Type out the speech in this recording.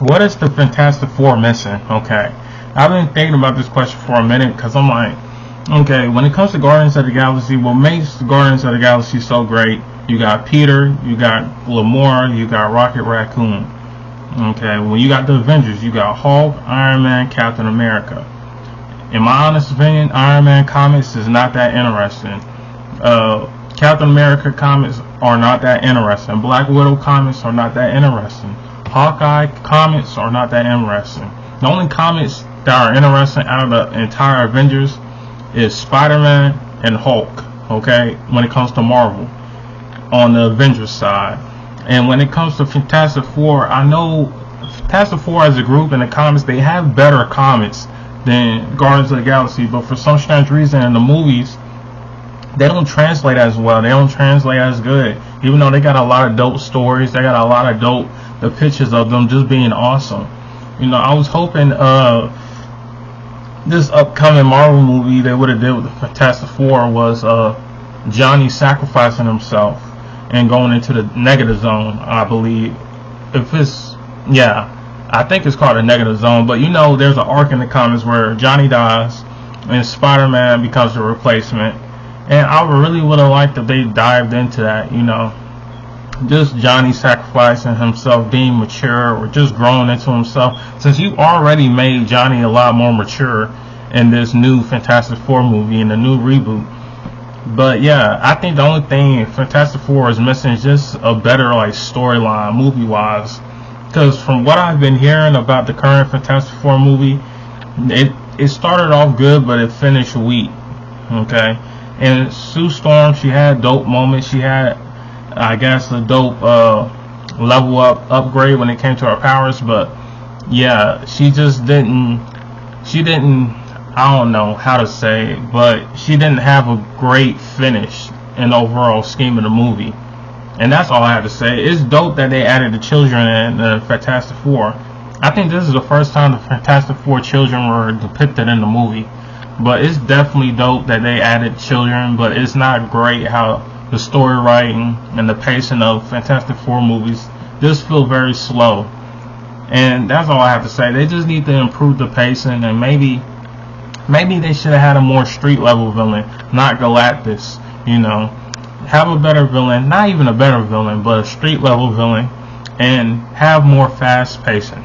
what is the Fantastic Four missing? Okay, I've been thinking about this question for a minute because I'm like, okay, when it comes to Guardians of the Galaxy, what makes Guardians of the Galaxy so great? You got Peter, you got Gamora, you got Rocket Raccoon. Okay, when you got the Avengers, you got Hulk, Iron Man, Captain America. In my honest opinion, Iron Man comics is not that interesting. Captain America comics are not that interesting. Black Widow comics are not that interesting. Hawkeye comics are not that interesting. The only comics that are interesting out of the entire Avengers is Spider-Man and Hulk. Okay, when it comes to Marvel on the Avengers side. And when it comes to Fantastic Four, I know Fantastic Four as a group in the comics, they have better comics than Guardians of the Galaxy, but for some strange reason in the movies, they don't translate as well. They don't translate as good. Even though they got a lot of dope stories, they got a lot of dope, the pictures of them just being awesome. You know, I was hoping this upcoming Marvel movie they would have did with the Fantastic Four was Johnny sacrificing himself and going into the negative zone, I believe. If it's, yeah, I think it's called a negative zone, but you know there's an arc in the comics where Johnny dies and Spider-Man becomes the replacement. And I really would have liked if they dived into that, you know. Just Johnny sacrificing himself, being mature, or just growing into himself. Since you already made Johnny a lot more mature in this new Fantastic Four movie, in the new reboot. But yeah, I think the only thing Fantastic Four is missing is just a better like storyline, movie-wise. Because from what I've been hearing about the current Fantastic Four movie, it started off good, but it finished weak. Okay, and Sue Storm, she had dope moments. She had, I guess, a dope level upgrade when it came to her powers. But yeah, she just didn't. I don't know how to say it, but she didn't have a great finish in the overall scheme of the movie. And that's all I have to say. It's dope that they added the children in the Fantastic Four. I think this is the first time the Fantastic Four children were depicted in the movie. But it's definitely dope that they added children, but it's not great how the story writing and the pacing of Fantastic Four movies just feel very slow. And that's all I have to say. They just need to improve the pacing, and maybe they should have had a more street level villain, not Galactus, you know. Have a better villain, not even a better villain, but a street level villain, and have more fast pacing.